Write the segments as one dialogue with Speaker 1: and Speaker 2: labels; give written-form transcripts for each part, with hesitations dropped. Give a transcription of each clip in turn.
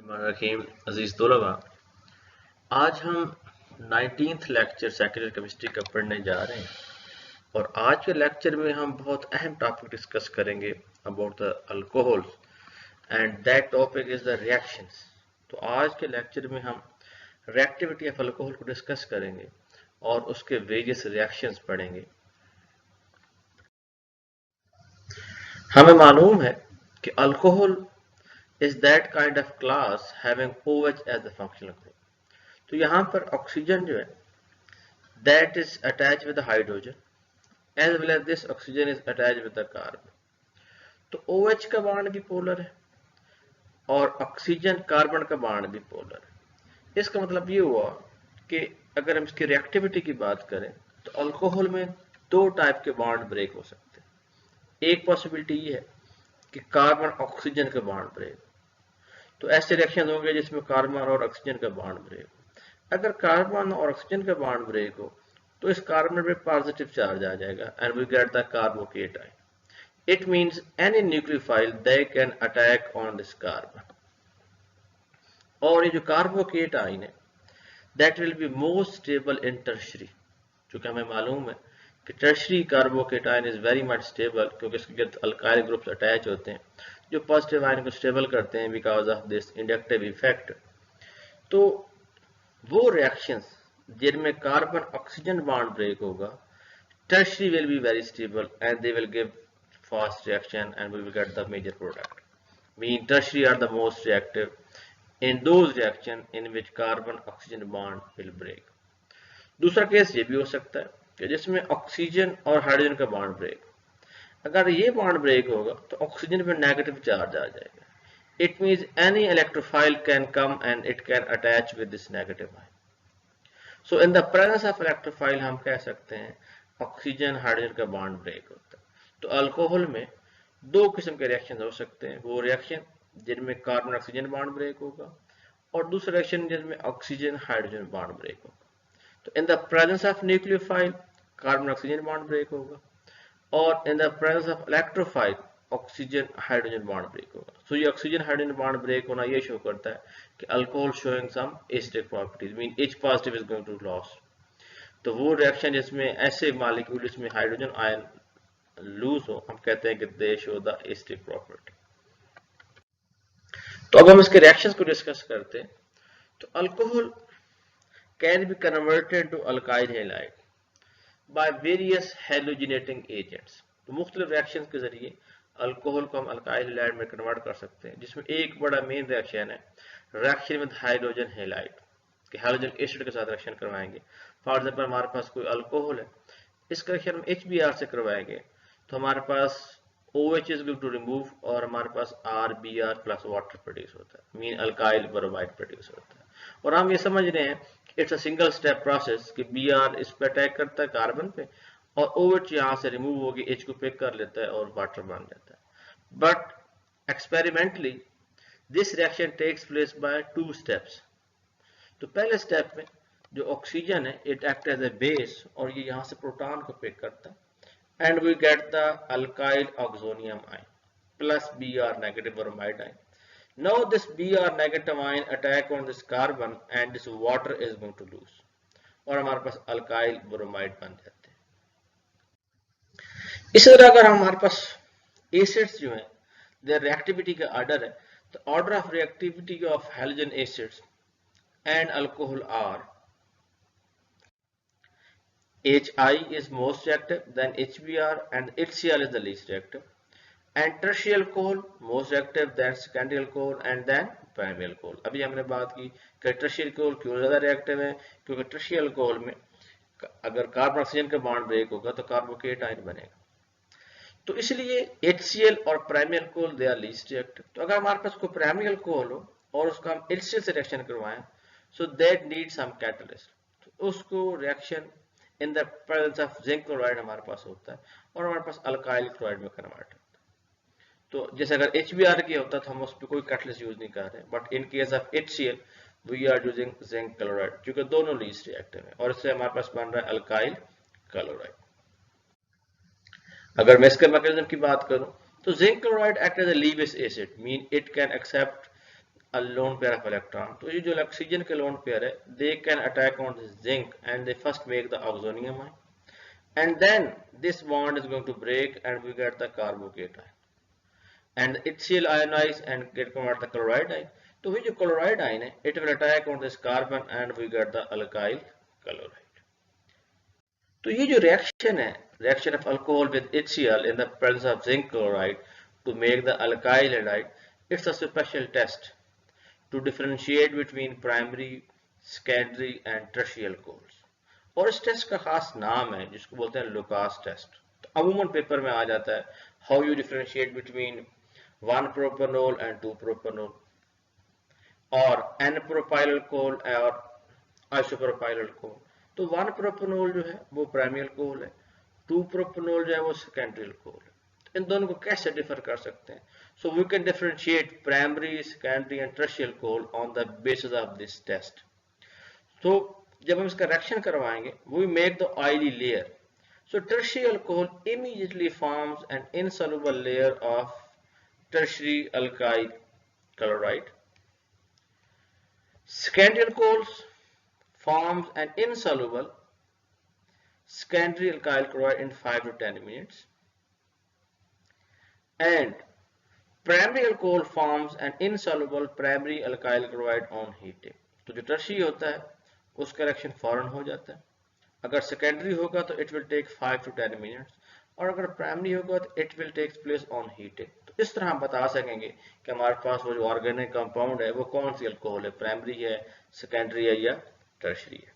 Speaker 1: रहीम अजीज तलबा, आज हम 19th लेक्चर सेकेंडरी केमिस्ट्री का पढ़ने जा रहे हैं और आज के लेक्चर में हम बहुत अहम टॉपिक डिस्कस करेंगे about the alcohols and that topic is the reactions. तो आज के लेक्चर में हम रिएक्टिविटी ऑफ अल्कोहल को डिस्कस करेंगे और उसके वेरियस रिएक्शंस पढ़ेंगे। हमें मालूम है कि alcohol is that kind of class having OH as the functional group. तो यहाँ पर ऑक्सीजन जो है that is attached with the hydrogen as well as this oxygen is attached with the carbon. तो OH का बाण भी पोलर है और ऑक्सीजन कार्बन का बाण भी पोलर है। इसका मतलब ये हुआ कि अगर हम इसकी रिएक्टिविटी की बात करें तो अल्कोहल में दो टाइप के बाण ब्रेक हो सकते हैं। एक पॉसिबिलिटी ये है कि कार्बन ऑक्सीजन का बाण ब्रेक, तो ऐसे रिएक्शन होंगे जिसमें कार्बन और ऑक्सीजन का बॉन्ड ब्रेक हो। अगर कार्बन और ऑक्सीजन का बॉन्ड ब्रेक हो तो इस कार्बन पे पॉजिटिव चार्ज आ जाएगा and we get the carbocation. It means any nucleophile they can attack on this carbon. और ये जो कार्बोकेटाइन है that will be most stable in tertiary, क्योंकि हमें मालूम है कि tertiary carbocation is very much stable क्योंकि इसके गिर्द अल्काइल ग्रुप्स अटैच होते हैं जो पॉजिटिव आयन को स्टेबल करते हैं because of this inductive effect. तो वो रिएक्शंस जिनमें कार्बन ऑक्सीजन बॉन्ड ब्रेक होगा tertiary will be very stable and they will give fast reaction and we will get the major product. Mean tertiary are the most reactive in those reaction in which carbon oxygen bond will break. दूसरा case ये भी हो सकता है कि जिसमें oxygen और hydrogen का बॉन्ड ब्रेक, अगर ये बॉन्ड ब्रेक होगा तो ऑक्सीजन पे नेगेटिव चार्ज आ जाएगा। It means any electrophile can come and it can attach with this negative ion. So in the presence of electrophile हम कह सकते हैं ऑक्सीजन हाइड्रोजन का बॉन्ड ब्रेक होता है। तो अल्कोहल में दो किस्म के रिएक्शन हो सकते हैं, वो रिएक्शन जिनमें कार्बन ऑक्सीजन बॉन्ड ब्रेक होगा और दूसरा रिएक्शन जिनमें ऑक्सीजन हाइड्रोजन बॉन्ड ब्रेक होगा। तो in the presence of nucleophile carbon oxygen bond break होगा और in the presence of electrophile oxygen hydrogen bond break होगा। सो ये ऑक्सीजन हाइड्रोजन बॉन्ड ब्रेक होना ये शो करता है कि alcohol showing some acidic properties, mean H positive is going to loss. तो वो रिएक्शन जिसमें ऐसे मॉलिक्यूल जिसमें हाइड्रोजन आयन लूज हो हम कहते हैं कि दे शो द एसिडिक प्रॉपर्टी। तो अब हम इसके रिएक्शंस को डिस्कस करते हैं। तो alcohol can be converted to alkyl halide by various halogenating agents। तो मुख्तलिफ रिएक्शन के जरिए अल्कोहल को हम अल्काइल हैलाइड में कन्वर्ट कर सकते हैं, जिसमें एक बड़ा मेन रिएक्शन है रिएक्शन विद हाइड्रोजन हैलाइड कि हाइड्रोजन एसिड के साथ रिएक्शन करवाएंगे। फॉर एग्जांपल हमारे पास कोई अल्कोहल है, इसका रिएक्शन हम HBr से करवाएंगे तो हमारे पास OH is going to remove और हमारे पास RBr प्लस वाटर प्रोड्यूस होता है, मीन अल्काइल ब्रोमाइड प्रोड्यूस होता है। और हम ये समझ रहे हैं it's a single step process कि Br इस पे अटैक करता है कार्बन पे और OH यहाँ से रिमूव होगी H को पिक कर लेता है और वाटर बन जाता है। But experimentally this reaction takes place by two steps. तो पहले स्टेप में जो ऑक्सीजन है it act as a base और ये यहाँ से प्रोटॉन को पिक करता है and we get the alkyl oxonium ion plus Br negative bromide ion. Now this Br negative ion attack on this carbon and this water is going to lose और हमारे पास alkyl bromide बन जाते हैं। इसी तरह अगर हमारे पास एसिड्स जो हैं their reactivity का ऑर्डर है तो order of reactivity of halogen acids and alcohol are HI is most reactive, then HBr and HCl is the least reactive, and tertiary alcohol most reactive, then secondary alcohol and then primary alcohol। अभी हमने बात की कि tertiary alcohol क्यों ज़्यादा reactive है, क्योंकि tertiary alcohol में अगर कार्बन ऑक्सीजन का बॉन्ड ब्रेक होगा तो कार्बोकेटाइन बनेगा। तो इसलिए HCl और primary alcohol they are least reactive। तो अगर हमारे पास कोई primary alcohol हो और उसका हम HCl से रिएक्शन करवाएं so that needs some catalyst, तो उसको reaction in the presence of zinc chloride हमारे पास होता है और हमारे पास अल्काइल क्लोराइड में कन्वर्ट होता है। तो जैसे अगर HBr की होता तो हम उस पर कोई कैटलिस्ट यूज नहीं कर रहे, but in case of HCl we are using zinc chloride क्योंकि दोनों लीस्ट रिएक्टिव है और इससे हमारे पास बन रहा है अल्काइल क्लोराइड। अगर मैं इसके मैकेनिज्म की बात करूं तो zinc chloride act as a Lewis acid, mean it can accept a lone pair of electron. तो ये जो ऑक्सीजन के lone pair है, they can attack on this zinc and they first make the oxonium ion, and then this bond is going to break and we get the carbocation, and HCl ionize and get convert the chloride ion. तो ये जो chloride ion है, it will attack on this carbon and we get the alkyl chloride. तो ये जो reaction है, reaction of alcohol with HCl in the presence of zinc chloride to make the alkyl halide, it's a special test to differentiate between primary, secondary and tertiary alcohols. और इस test का खास नाम है जिसको बोलते हैं लुकास टेस्ट. तो अमूमन पेपर में आ जाता है how you differentiate between 1 propanol and 2 propanol और n प्रोपाइल अल्कोहल और आइसोप्रोपाइल अल्कोहल. तो 1 प्रोपेनॉल जो है वो प्राइमरी अल्कोहल है, 2 प्रोपेनॉल जो है वो सेकेंडरी अल्कोहल है. इन दोनों को कैसे डिफर कर सकते हैं? So we can differentiate primary, secondary and tertiary alcohol on the basis of this test. तो जब हम इसका रिएक्शन करवाएंगे, we make the oily layer. So tertiary alcohol immediately forms an insoluble layer of tertiary alkyl chloride. Secondary alcohols forms an insoluble secondary alkyl chloride in 5 to 10 minutes, and primary alcohol forms an insoluble primary alkyl chloride on heating. तो जो tertiary होता है उसका reaction फौरन हो जाता है. अगर सेकेंडरी होगा तो it will take 5 to 10 minutes, और अगर प्राइमरी होगा तो it will take place on heating. तो इस तरह हम बता सकेंगे कि हमारे पास वो जो ऑर्गेनिक कंपाउंड है वो कौन सी अल्कोहल है, प्राइमरी है, सेकेंडरी है या टर्शियरी है.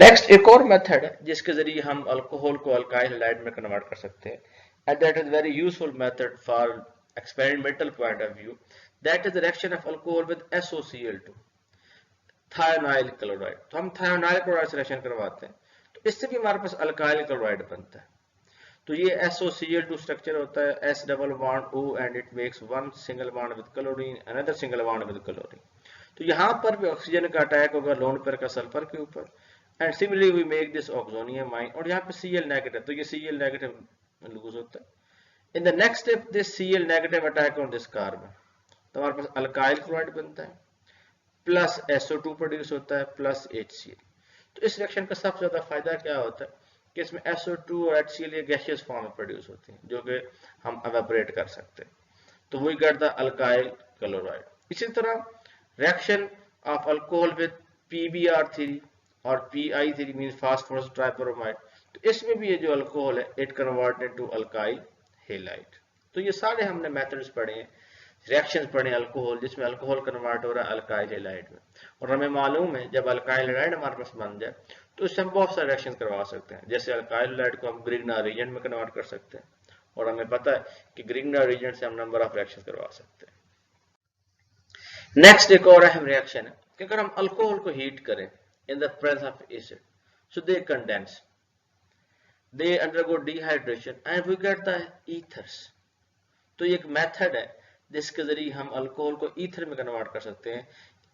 Speaker 1: नेक्स्ट एक और मेथड है जिसके जरिए हम अल्कोहल को अल्काइल हैलाइड में कन्वर्ट कर सकते हैं, and that is very useful method for experimental point of view. That is the reaction of alcohol with SOCl2 thionyl chloride. तो हम थायोनाइल क्लोराइड से रिएक्शन करवाते हैं तो इससे भी हमारे पास अल्काइल क्लोराइड बनता है. तो ये SOCl2 स्ट्रक्चर होता है, S double bond O and it makes one single bond with chlorine, another single bond with chlorine. तो यहाँ पर भी ऑक्सीजन का अटैक होगा लोन पेयर का सल्फर के ऊपर, and similarly we make this oxonium ion, और यहाँ पे Cl नेगेटिव, तो ये Cl नेगेटिव लूज होता है. In the next step this Cl negative attack on this carbon, तो हमारे पास अल्काइल क्लोराइड बनता है, प्लस SO2 प्रोड्यूस होता है, प्लस HCl. तो इस रिएक्शन का सबसे ज्यादा फायदा क्या होता है कि इसमें SO2 और HCl ये गैसियस फॉर्म में प्रोड्यूस होती हैं जो कि हम एवेपोरेट कर सकते हैं. तो we get the alkyl chloride. इसी तरह reaction of alcohol with PbR3 और PI3 मींस फास्फोरस ट्राइब्रोमाइड, तो इसमें भी ये जो अल्कोहल है it converted to alkyl halide. तो ये सारे हमने मेथड्स पढ़े हैं, रिएक्शंस पढ़े अल्कोहल जिसमें अल्कोहल कन्वर्ट हो रहा है अल्काइल हैलाइड में. और हमें मालूम है जब अल्काइल हैलाइड हमारे पास बन जाए तो इससे हम बहुत सारे रिएक्शन करवा सकते हैं. जैसे अल्काइल हैलाइड को हम ग्रिग्ना रीजेंट में कन्वर्ट कर सकते हैं, और हमें पता है कि ग्रिग्ना रीजेंट से हम नंबर ऑफ रिएक्शन करवा सकते हैं. नेक्स्ट एक और अहम रिएक्शन है कि अगर हम अल्कोहल को हीट करें in the presence of acid, so they condense, they undergo dehydration and we get the ethers. तो ये एक मेथड है जिसके जरिए हम अल्कोहल को ईथर में कन्वर्ट कर सकते हैं.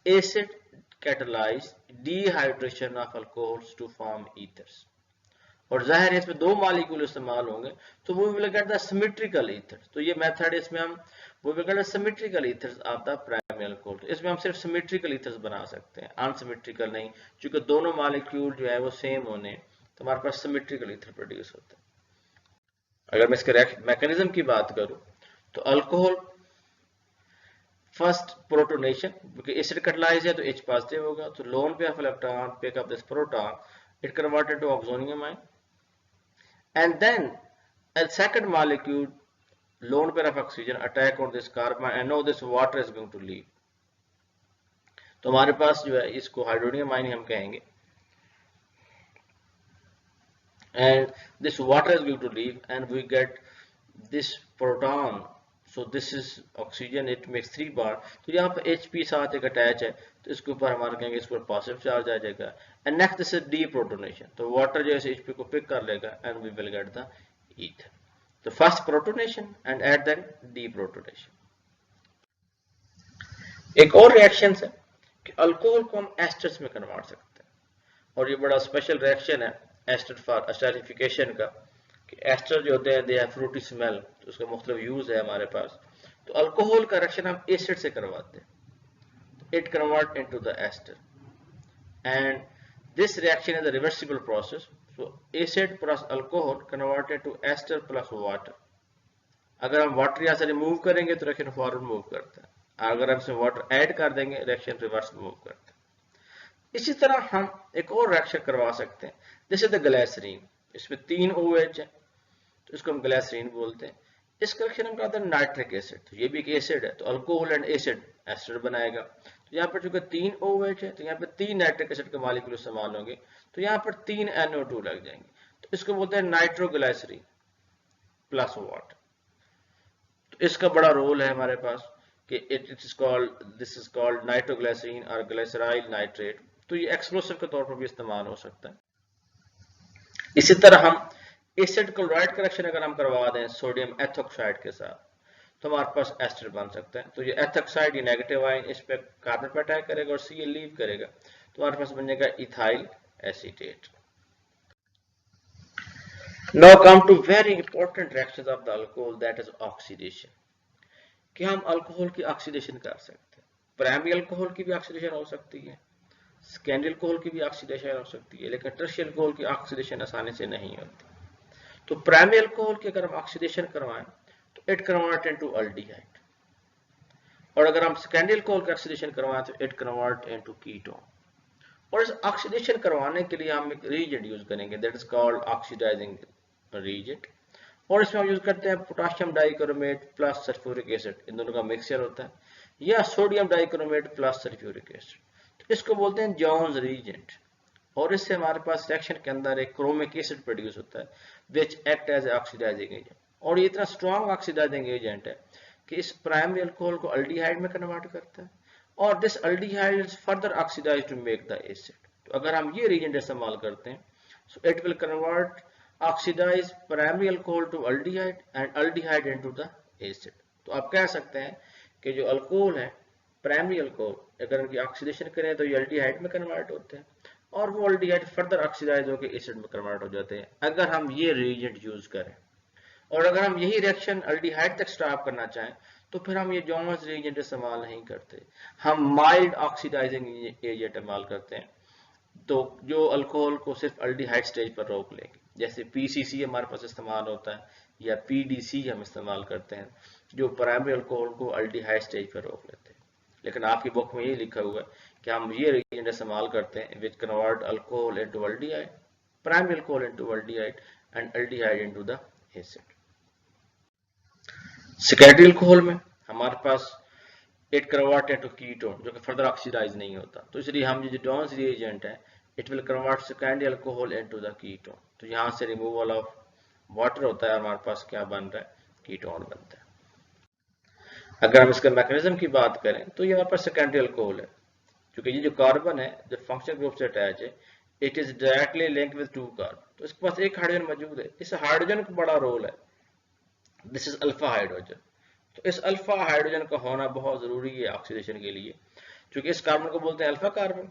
Speaker 1: Acid catalyze dehydration of alcohols to form ethers, और जाहिर है इसमें दो मॉलिक्यूल इस्तेमाल होंगे तो वो will get the symmetrical ethers. तो ये मेथड इसमें हम वो will get the symmetrical ethers of the primary alcohol. तो इसमें हम सिर्फ सिमेट्रिकल ईथर्स बना सकते हैं, अनसिमेट्रिकल नहीं, क्योंकि दोनों मॉलिक्यूल जो है वो सेम होने तो हमारे पास सिमेट्रिकल ईथर प्रोड्यूस होता है. अगर मैं इसके मैकेनिज्म की बात करूं तो अल्कोहल फर्स्ट प्रोटोनेशन, क्योंकि एसिड कैटलाइज है तो H पॉजिटिव होगा, तो lone pair of electron pick up this proton, it converted to oxonium ion, and then a second molecule lone pair of oxygen attack on this carbon and now this water is going to leave. तो हमारे पास जो है इसको hydronium ion हम कहेंगे, and this water is going to leave and we get this proton. So this is oxygen, it makes 3 bond. तो यहाँ पर HP साथ एक अटैच है तो इसके ऊपर हमारे कहेंगे इस पर पॉजिटिव चार्ज आ जाएगा. And next this is deprotonation, तो वाटर जो है HP को पिक कर लेगा and we will get the ether. तो first protonation and at then deprotonation. एक और रिएक्शन है कि अल्कोहल को हम एस्टर्स में कन्वर्ट सकते हैं, और ये बड़ा स्पेशल रिएक्शन है एस्टर फॉर एस्टरिफिकेशन का. एस्टर जो होते हैं दे हैव फ्रूटी स्मेल, तो उसका मुख्तलिफ यूज है हमारे पास. तो अल्कोहल का रिएक्शन हम एसिड से करवाते हैं, it convert into the ester and this reaction is a reversible process. So acid plus alcohol converted to ester plus water. अगर हम वाटर यहाँ से रिमूव करेंगे तो रिएक्शन फॉरवर्ड मूव करता है, अगर हम इसमें वाटर ऐड कर देंगे रिएक्शन रिवर्स मूव करता है। इसी तरह हम एक और रिएक्शन करवा सकते हैं, जैसे द ग्लाइसरीन, इसमें 3 OH है तो इसको हम ग्लाइसरीन बोलते हैं। इसका रिएक्शन हम कहते हैं नाइट्रिक एसिड, तो ये भी एक एसिड है, तो अल्कोहल एंड एसिड एस्टर बनाएगा। तो यहाँ पर चूंकि 3 OH है तो यहाँ पर 3 नाइट्रिक एसिड के मॉलिक्यूल इस्तेमाल होंगे, तो यहाँ पर 3 NO2 लग जाएंगे, तो इसको बोलते हैं नाइट्रोग्लाइसरीन प्लस वाटर। तो इसका बड़ा रोल है हमारे पास कि दिस इज कॉल्ड नाइट्रोग्लाइसरीन और ग्लाइसराइल नाइट्रेट, तो ये एक्सप्लोसिव के तौर पर भी इस्तेमाल हो सकता है। इसी तरह हम एसिड क्लोराइड का रिएक्शन अगर हम करवा दें सोडियम एथोक्साइड के साथ तो हमारे पास एस्टर बन सकता है। तो ये एथोक्साइड, ये नेगेटिव आयन इस पे कार्बन पे अटैक करेगा और सी ये लीव करेगा, तो हमारे पास बनेगा ethyl acetate. Now come to very important reactions of the alcohol, that is oxidation. कि हम अल्कोहल की ऑक्सीडेशन कर सकते हैं, प्राइमरी अल्कोहल की भी ऑक्सीडेशन हो सकती है, सेकेंडरी अल्कोहल की भी ऑक्सीडेशन हो सकती है, लेकिन टर्शियरी अल्कोहल की ऑक्सीडेशन आसानी से नहीं होती। तो प्राइमरी अल्कोहल की अगर हम ऑक्सीडेशन करवाएं तो इट कन्वर्ट इनटू अल्डिहाइड, और अगर हम सेकेंडरी अल्कोहल का ऑक्सीडेशन करवाएं तो इट कन्वर्ट इनटू कीटोन। और इस ऑक्सीडेशन करवाने के लिए हम एक रिएजेंट यूज करेंगे, that is called oxidizing reagent, और इसमें हम यूज करते हैं potassium dichromate plus sulphuric acid, इन दोनों का मिक्सचर होता है, या sodium dichromate plus sulphuric acid, तो इसको बोलते हैं जॉन्स रिएजेंट। और इससे हमारे पास रिएक्शन के अंदर एक क्रोमिक एसिड प्रोड्यूस होता है which act as a oxidising agent, और ये इतना स्ट्रॉन्ग ऑक्सीडाइजिंग एजेंट है कि इस प्राइमरी अल्कोहल को अल्डिहाइड में कन्वर्ट करता है, और this aldehyde is further oxidised to make the acid. तो अगर हम ये रिएजेंट इस्तेमाल करते हैं so it will convert oxidise primary alcohol to aldehyde and aldehyde into the acid. तो आप कह सकते हैं कि जो अल्कोहल है, प्राइमरी अल्कोहल, अगर उनकी ऑक्सीडेशन करें तो ये अल्डिहाइड में कन्वर्ट होते हैं, और वो अल्डिहाइड फर्दर ऑक्सीडाइज होकर एसिड में कन्वर्ट हो जाते हैं अगर हम ये रिएजेंट यूज करें। और अगर हम यही रिएक्शन अल्डिहाइड तक स्टॉप करना चाहें तो फिर हम ये जॉन्स रिएजेंट इस्तेमाल नहीं करते, हम माइल्ड ऑक्सीडाइजिंग एजेंट इस्तेमाल करते हैं, तो जो अल्कोहल को सिर्फ अल्डिहाइड स्टेज पर रोक लेंगे, जैसे PCC हमारे पास इस्तेमाल होता है, या PDC हम इस्तेमाल करते हैं, जो प्राइमरी अल्कोहल को अल्डिहाइड स्टेज पर रोक लेते हैं। लेकिन आपकी बुक में ये लिखा हुआ है कि हम ये रिएजेंट इस्तेमाल करते हैं which convert alcohol into aldehyde, primary alcohol into aldehyde and aldehyde into the acid. Secondary alcohol में हमारे पास इट कन्वर्ट इनटू कीटोन, जो कि फर्दर ऑक्सीडाइज नहीं होता, तो इसलिए हम जो जॉन्स रिएजेंट है it will convert secondary alcohol into the ketone. तो यहाँ से रिमूवल ऑफ वाटर होता है, हमारे पास क्या बन रहा है, कीटोन बनता है। अगर हम इसके मैकेनिज्म की बात करें तो ये हमारे पास सेकेंडरी अल्कोहल है, क्योंकि ये जो कार्बन है जो फंक्शनल ग्रुप से अटैच है, it is directly linked with 2 carbon, तो इसके पास एक हाइड्रोजन मौजूद है, इस हाइड्रोजन का बड़ा रोल है, दिस इज अल्फा हाइड्रोजन। तो इस अल्फा हाइड्रोजन का होना बहुत जरूरी है ऑक्सीडेशन के लिए, क्योंकि इस कार्बन को बोलते हैं अल्फा कार्बन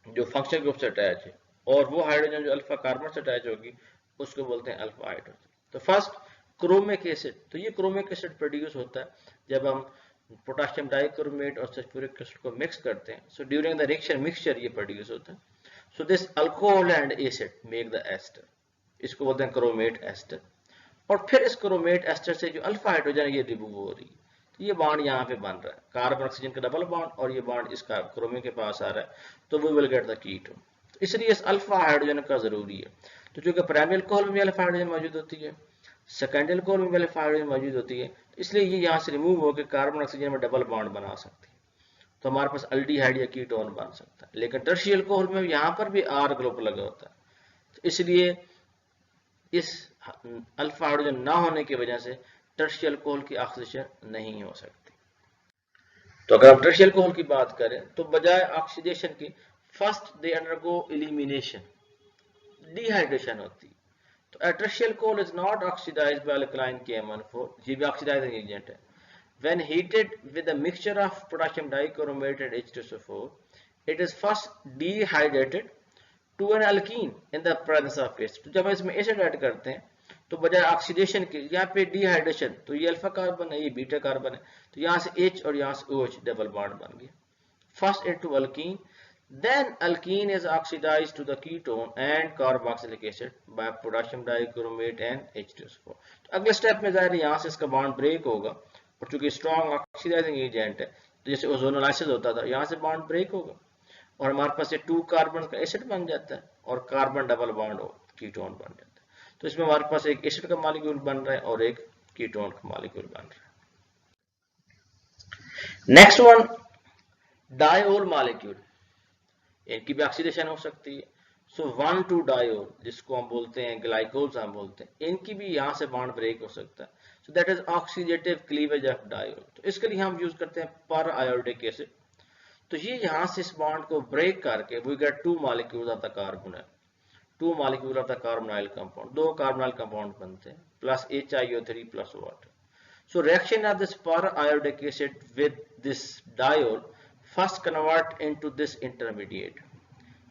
Speaker 1: जो फंक्शनल ग्रुप से अटैच है, और वो हाइड्रोजन जो अल्फा कार्बन से अटैच होगी उसको बोलते हैं अल्फा हाइड्रोजन। तो फर्स्ट क्रोमिक एसिड, तो ये क्रोमिक एसिड प्रोड्यूस होता है जब हम पोटेशियम डाइक्रोमेट और सल्फ्यूरिक एसिड को मिक्स करते हैं, so during the reaction mixture ये प्रोड्यूस होता है। So this alcohol and acid make the ester, इसको बोलते हैं क्रोमेट एस्टर, और फिर इस क्रोमेट एस्टर से जो अल्फा हाइड्रोजन ये रिमूव हो रही है, तो ये बॉन्ड यहाँ पे बन रहा है, कार्बन ऑक्सीजन का डबल बॉन्ड, और ये बॉन्ड इसका क्रोमिक के पास आ रहा है, तो we will get the ketone. तो इसलिए इस अल्फा हाइड्रोजन का जरूरी है। तो चूंकि प्राइमरी अल्कोहल में अल्फा हाइड्रोजन मौजूद होती है, सेकेंडरी अल्कोहल में अल्फा हाइड्रोजन मौजूद होती है, तो इसलिए ये यहाँ से रिमूव होकर कार्बन ऑक्सीजन में डबल बॉन्ड बना सकती है, तो हमारे पास अल्डिहाइड या कीटोन बन सकता है। लेकिन टर्शियरी अल्कोहल में यहाँ पर भी R ग्रुप लगा होता है, तो इसलिए इस अल्फा हाइड्रोजन ना होने की वजह से टर्शियरी अल्कोहल की ऑक्सीडेशन नहीं हो सकती। तो अगर हम टर्शियरी अल्कोहल की बात करें तो बजाय ऑक्सीडेशन की first they undergo elimination, dehydration होती है। तो tertiary alcohol is not oxidised by alkaline KMnO4, ये भी ऑक्सीडाइजिंग एजेंट है। When heated with a mixture of potassium dichromate and H2SO4, it is first dehydrated to an alkene in the presence of acid। तो जब हम इसमें acid add करते हैं तो बजाय ऑक्सीडेशन के यहाँ पे डिहाइड्रेशन, तो ये अल्फा कार्बन है, ये बीटा कार्बन है, तो यहाँ से H और यहाँ से OH डबल बॉन्ड बन गया. First into alkene, then alkene is oxidized to the ketone and carboxylic acid by potassium dichromate and H2SO4. तो अगले स्टेप में जाहिर है यहाँ से इसका बॉन्ड ब्रेक होगा, और चूंकि स्ट्रॉन्ग ऑक्सीडाइजिंग एजेंट है तो जैसे ओजोनोलाइसिस होता था, यहाँ से बॉन्ड ब्रेक होगा और हमारे पास ये 2 कार्बन का एसिड बन जाता है और कार्बन डबल बॉन्ड कीटोन बन जाता है. तो इसमें हमारे पास एक एसिड का मॉलिक्यूल बन रहा है और एक कीटोन का मॉलिक्यूल बन रहा है. नेक्स्ट वन, डायोल मॉलिक्यूल, इनकी भी ऑक्सीडेशन हो सकती है. सो 1,2 डायोल, जिसको हम बोलते हैं ग्लाइकोल्स हम बोलते हैं, इनकी भी यहाँ से बॉन्ड ब्रेक हो सकता है. So that is oxidative cleavage of diol. तो इसके लिए हम यूज करते हैं पर आयोडिक एसिड. तो ये यहाँ से इस बॉन्ड को ब्रेक करके we get 2 molecules of the carbonyl, 2 molecule of the carbonyl compound, 2 carbonyl compound बनते हैं plus HiO3 plus water. So reaction of this per iodic acid with this diol first convert into this intermediate.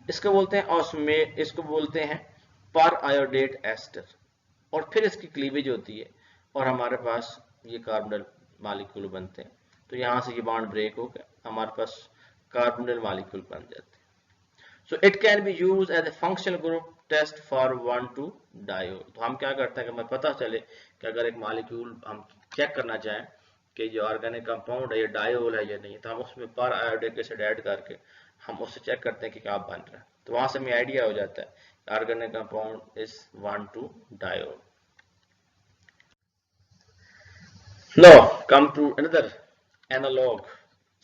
Speaker 1: इसको बोलते हैं ऑस्मेट, इसको बोलते हैं पर iodate ester, और फिर इसकी क्लीवेज होती है और हमारे पास ये कार्बोनिल मॉलिक्यूल बनते हैं. तो यहाँ से ये बॉन्ड ब्रेक हो गया, हमारे पास कार्बोनिल मॉलिक्यूल बन जाते हैं. So it can be used as a functional group test for 1,2 diol. तो हम क्या करते हैं कि हमें पता चले कि अगर एक मॉलिक्यूल हम चेक करना चाहें कि जो ऑर्गेनिक कंपाउंड है ये डायोल है या नहीं, तो हम उसमें पर आयोडिक एसिड ऐड करके हम उससे चेक करते हैं कि क्या बन रहा है. तो वहां से हमें आइडिया हो जाता है organic compound is 1,2 diol. Now come to another analog,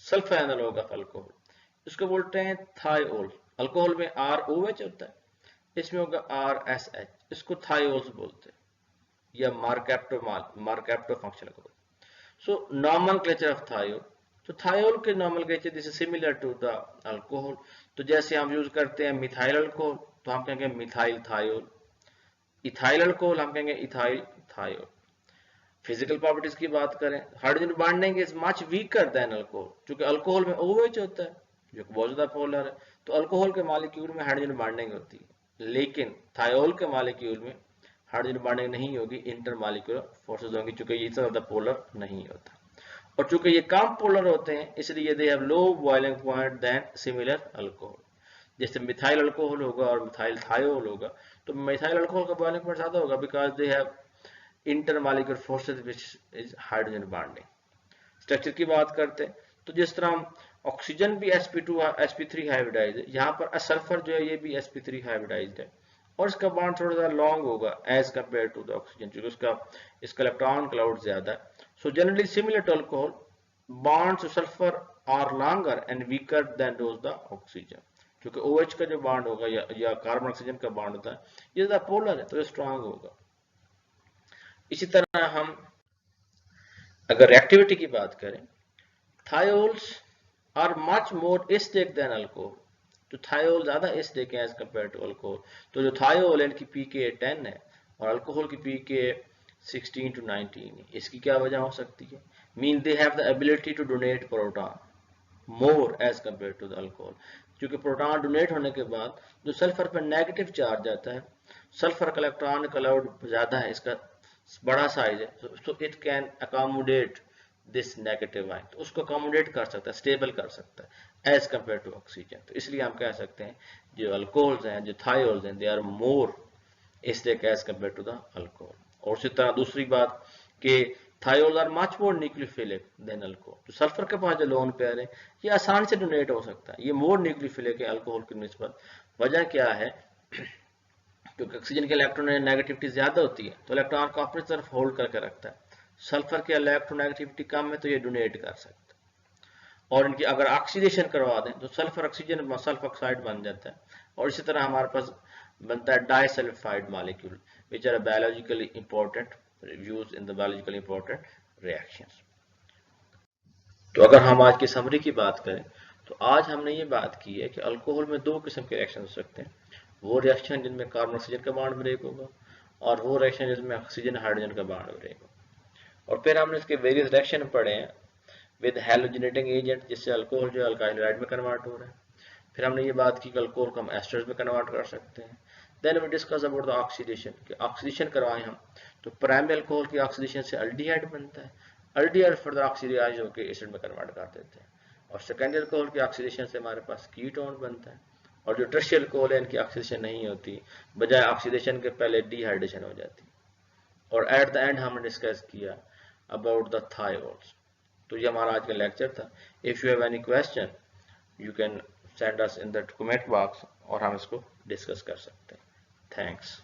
Speaker 1: sulphur analogue of alcohol, इसको बोलते हैं थायोल. अल्कोहल में ROH होता है, इसमें होगा RSH, इसको थायोल्स बोलते हैं या mercapto functional group. So nomenclature of thiol. तो थायोल के nomenclature this is similar to the alcohol. तो जैसे हम यूज करते हैं मिथाइल अल्कोहल तो हम कहेंगे मिथाइल थायोल, इथाइल अल्कोहल हम कहेंगे इथाइल थायोल. फिजिकल प्रॉपर्टीज की बात करें, hydrogen bonding is much weaker then alcohol, क्योंकि अल्कोहल में OH होता है जो बहुत ज्यादा पोलर है, तो अल्कोहल के मॉलिक्यूल में हाइड्रोजन बॉन्डिंग होती है, लेकिन थायोल के मॉलिक्यूल में हाइड्रोजन बॉन्डिंग नहीं होगी, इंटरमॉलिक्यूलर फोर्सेस होंगी, चूंकि ये इतना ज्यादा पोलर नहीं होता. और चूंकि ये कम पोलर होते हैं इसलिए they have low boiling point than similar alcohol. जैसे मिथाइल अल्कोहल होगा और मिथाइल थायोल होगा, तो मिथाइल अल्कोहल का बॉइलिंग पॉइंट ज्यादा होगा because they have intermolecular forces which is hydrogen bonding. Structure की बात करते हैं तो जिस तरह हम ऑक्सीजन भी sp3 हाइब्रिडाइज है, यहाँ पर सल्फर जो है ये भी sp3 हाइब्रिडाइज्ड है और इसका बॉन्ड थोड़ा सा लॉन्ग होगा as compare to the oxygen, क्योंकि इसका इलेक्ट्रॉन क्लाउड ज्यादा है. So generally similar to alcohol, bonds of sulphur are longer and weaker than those the oxygen, क्योंकि OH का जो बॉन्ड होगा या कार्बन ऑक्सीजन का बॉन्ड होता है ये ज्यादा पोलर है तो ये स्ट्रांग होगा. इसी तरह हम अगर रिएक्टिविटी की बात करें, thiols are much more acidic than alcohol. तो थायोल ज्यादा एसिडिक है एज कंपेयर टू अल्कोहल. तो जो थायोल है इनकी pK 10 है और अल्कोहल की pK 16 to 19 है. इसकी क्या वजह हो सकती है? Mean they have the ability to donate proton more as compare to the alcohol, क्योंकि प्रोटॉन डोनेट होने के बाद जो सल्फर पर नेगेटिव चार्ज आता है, सल्फर का इलेक्ट्रॉन क्लाउड ज्यादा है, इसका बड़ा साइज है, so it can accommodate this negative ion, तो उसको अकोमोडेट कर सकता है, स्टेबल कर सकता है एज कंपेयर टू ऑक्सीजन. तो इसलिए हम कह सकते हैं जो अल्कोहल्स हैं, जो थायोल्स हैं, they are more acidic as compare to the alcohol. और उसी तरह दूसरी बात कि thiols are much more nucleophilic than alcohol. तो सल्फर के पास जो लोन पेयर है ये आसान से डोनेट हो सकता है, ये मोर न्यूक्लियोफिलिक है अल्कोहल की निस्बत. वजह क्या है? क्योंकि ऑक्सीजन के इलेक्ट्रॉन नेगेटिविटी ज्यादा होती है तो इलेक्ट्रॉन को अपनी तरफ होल्ड करके रखता है. सल्फर के इलेक्ट्रोनेगेटिविटी कम है तो ये डोनेट कर सकता है. और इनकी अगर ऑक्सीडेशन करवा दें तो सल्फर ऑक्सीजन सल्फर ऑक्साइड बन जाता है. और इसी तरह हमारे पास बनता है disulphide molecule which are biologically important, used in the biologically important reactions. तो अगर हम आज की समरी की बात करें तो आज हमने ये बात की है कि अल्कोहल में 2 किस्म के रिएक्शन हो सकते हैं. वो रिएक्शन जिनमें कार्बन ऑक्सीजन का बॉन्ड ब्रेक होगा और वो रिएक्शन जिसमें ऑक्सीजन हाइड्रोजन का बॉन्ड ब्रेक होगा. और फिर हमने इसके वेरियस रिएक्शन पढ़े हैं विद हैलोजेनेटिंग एजेंट, जिससे अल्कोहल जो अल्काइल हाइड्राइड में कन्वर्ट हो रहा है. फिर हमने ये बात की कि अल्कोहल को हम एस्टर्स में कन्वर्ट कर सकते हैं. Then we discuss about the oxidation कि ऑक्सीडेशन करवाएं हम तो प्राइमरी अल्कोहल की ऑक्सीडेशन से अल्डिहाइड बनता है, अल्डिहाइड फर्दर ऑक्सीडाइज होकर एसिड में कन्वर्ट कर देते हैं, और सेकेंडरी अल्कोहल की ऑक्सीडेशन से हमारे पास कीटोन बनता है, और जो टर्शियरी अल्कोहल है इनकी ऑक्सीडेशन नहीं होती, बजाय ऑक्सीडेशन के पहले डिहाइड्रेशन हो जाती है। और एट द एंड हमने डिस्कस किया अबाउट द थायोल्स। तो ये हमारा आज का लेक्चर था। If you have any question you can send us in the comment box और हम इसको डिस्कस कर सकते हैं। थैंक्स।